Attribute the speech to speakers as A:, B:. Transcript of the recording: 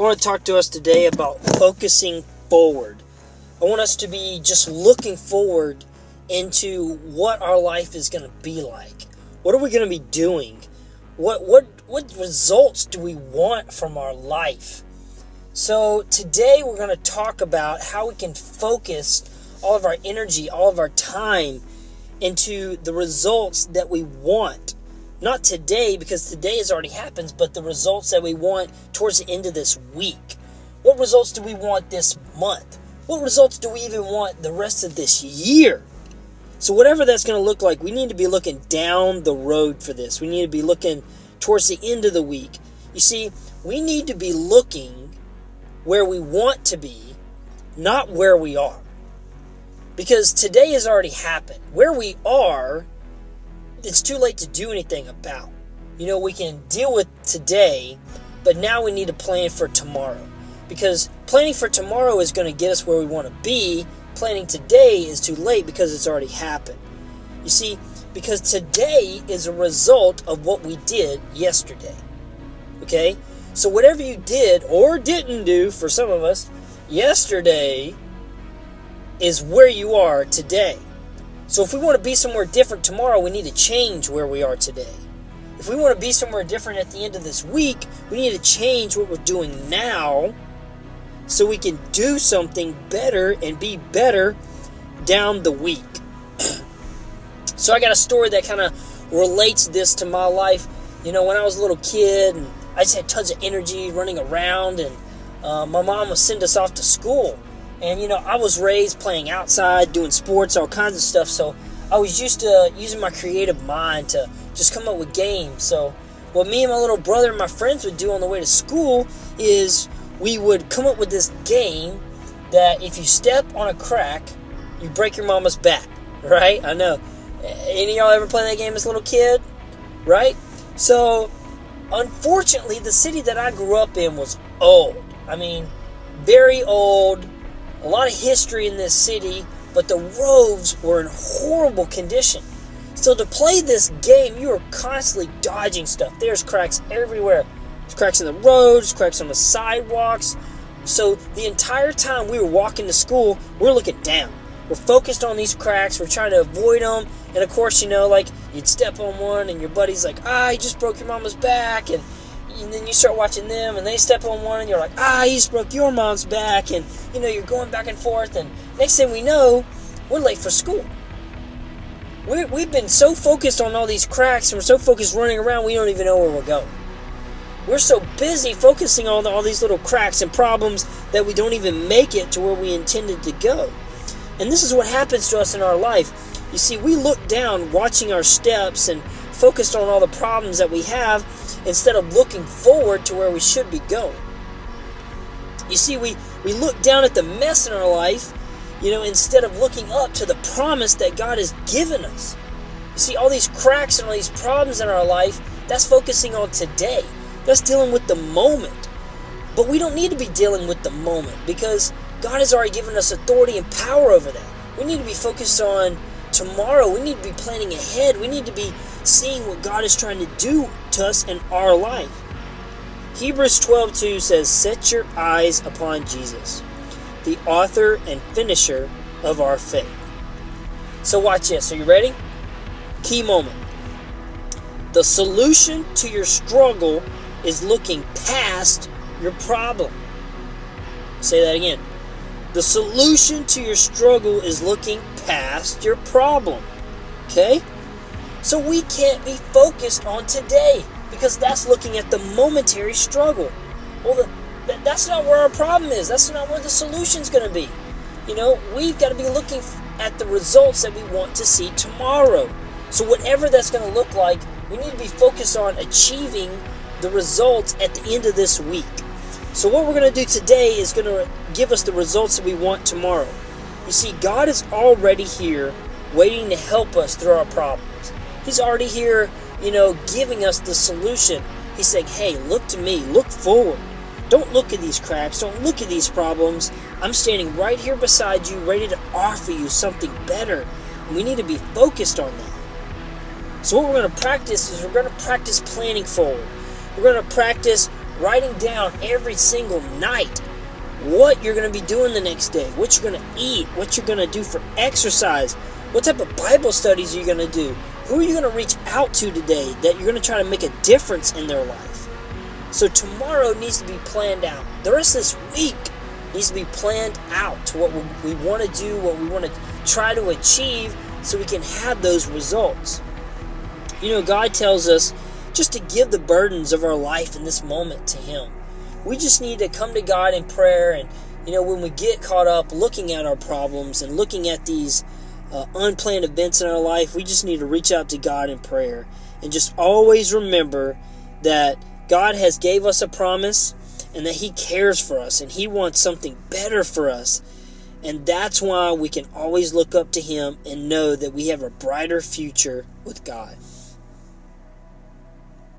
A: I want to talk to us today about focusing forward. I want us to be just looking forward into what our life is going to be like. What are we going to be doing? What results do we want from our life? So today we're going to talk about how we can focus all of our energy, all of our time into the results that we want. Not today, because today has already happened, but the results that we want towards the end of this week. What results do we want this month? What results do we even want the rest of this year? So whatever that's going to look like, we need to be looking down the road for this. We need to be looking towards the end of the week. You see, we need to be looking where we want to be, not where we are. Because today has already happened. Where we are, it's too late to do anything about. We can deal with today, but now we need to plan for tomorrow. Because planning for tomorrow is going to get us where we want to be. Planning today is too late because it's already happened. You see, because today is a result of what we did yesterday. Okay? So whatever you did or didn't do, for some of us, yesterday is where you are today. So if we want to be somewhere different tomorrow, we need to change where we are today. If we want to be somewhere different at the end of this week, we need to change what we're doing now so we can do something better and be better down the week. So I got a story that kind of relates this to my life. When I was a little kid, and I just had tons of energy running around, and my mom would send us off to school. And, I was raised playing outside, doing sports, all kinds of stuff. So I was used to using my creative mind to just come up with games. So what me and my little brother and my friends would do on the way to school is we would come up with this game that if you step on a crack, you break your mama's back. Right? I know. Any of y'all ever play that game as a little kid? Right? So, unfortunately, the city that I grew up in was old. Very old. A lot of history in this city, but the roads were in horrible condition. So to play this game, you were constantly dodging stuff. There's cracks everywhere. There's cracks in the roads, cracks on the sidewalks. So the entire time we were walking to school, we're looking down. We're focused on these cracks. We're trying to avoid them. And of course, you'd step on one and your buddy's like, you just broke your mama's back. And then you start watching them, and they step on one, and you're like, you just broke your mom's back, and, you're going back and forth, and next thing we know, we're late for school. We've been so focused on all these cracks, and we're so focused running around, we don't even know where we're going. We're so busy focusing on all these little cracks and problems that we don't even make it to where we intended to go. And this is what happens to us in our life. You see, we look down, watching our steps, and focused on all the problems that we have, instead of looking forward to where we should be going. You see, we look down at the mess in our life, instead of looking up to the promise that God has given us. You see, all these cracks and all these problems in our life, that's focusing on today. That's dealing with the moment. But we don't need to be dealing with the moment, because God has already given us authority and power over that. We need to be focused on tomorrow. We need to be planning ahead. We need to be seeing what God is trying to do to us in our life. Hebrews 12:2 says, "Set your eyes upon Jesus, the author and finisher of our faith." So watch this. Are you ready? Key moment. The solution to your struggle is looking past your problem. Say that again. The solution to your struggle is looking past your problem. Okay? So we can't be focused on today, because that's looking at the momentary struggle. Well, that's not where our problem is. That's not where the solution's going to be. We've got to be looking at the results that we want to see tomorrow. So whatever that's going to look like, we need to be focused on achieving the results at the end of this week. So what we're going to do today is going to give us the results that we want tomorrow. You see, God is already here waiting to help us through our problems. He's already here, giving us the solution. He's saying, hey, look to me, look forward. Don't look at these cracks, don't look at these problems. I'm standing right here beside you, ready to offer you something better. And we need to be focused on that. So what we're going to practice is we're going to practice planning forward. We're going to practice writing down every single night what you're going to be doing the next day, what you're going to eat, what you're going to do for exercise, what type of Bible studies you're going to do, who are you going to reach out to today that you're going to try to make a difference in their life. So tomorrow needs to be planned out. The rest of this week needs to be planned out to what we want to do, what we want to try to achieve, so we can have those results. You know, God tells us just to give the burdens of our life in this moment to Him. We just need to come to God in prayer, and when we get caught up looking at our problems and looking at these unplanned events in our life, we just need to reach out to God in prayer and just always remember that God has gave us a promise and that He cares for us and He wants something better for us. And that's why we can always look up to Him and know that we have a brighter future with God.